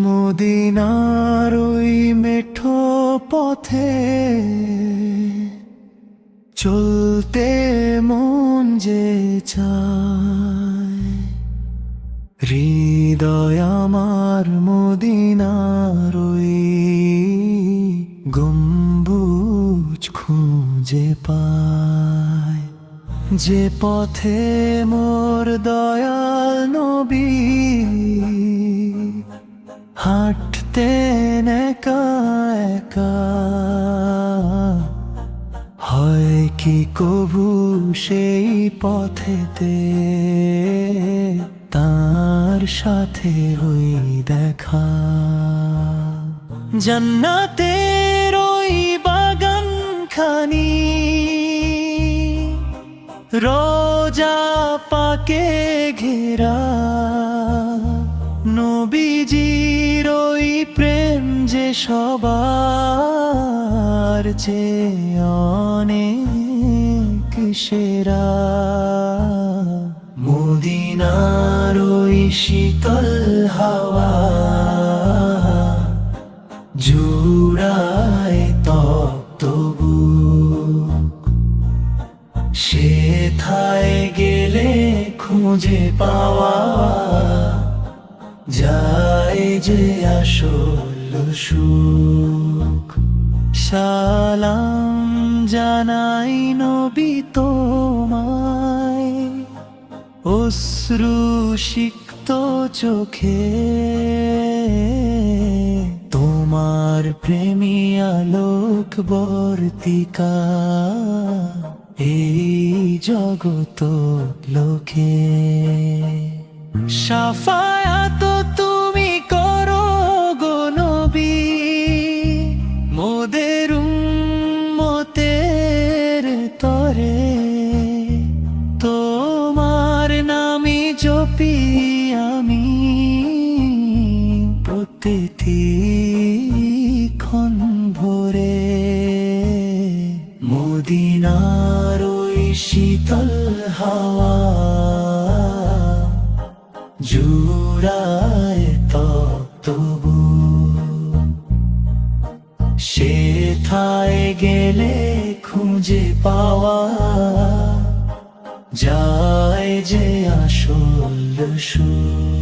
মদিনার ওই মেঠো পথে চলতে মন যে চায়, হৃদয় আমার মদিনার ওই গম্বুজ খুঁজে পায়। যে পথে মোর দয়াল নবী হাঁটতেন একা একা, হয় কি কবু সেই পথেতে তার সাথে হই দেখা। জান্নাতের ওই বাগান খানি রোজা পাকে ঘেরা, নবীজির ওই প্রেম যে সবার চেয়ে অনেক সেরা। মদিনার ওই শীতল হাওয়া জুড়ায় তপ্ত বুক, সেথায় গেলে খুঁজে পাওয়া যায় যে আসল সুখ। সালাম জানাই নবী তোমায়, অশ্রু সিক্ত চোখে তোমার প্রেমী আলোক বর্তিকা এই জগত লোকে। শাফায়াত তুমি করো গো নবী মোদের উম্মতের তরে, তোমার নামে জপি আমি প্রতিটি ক্ষণ ভরে। মদিনার ওই শীতল হাওয়া জুড়ায় তপ্ত বুক, সেথায় গেলে খুঁজে পাওয়া যায় যে আসল সুখ।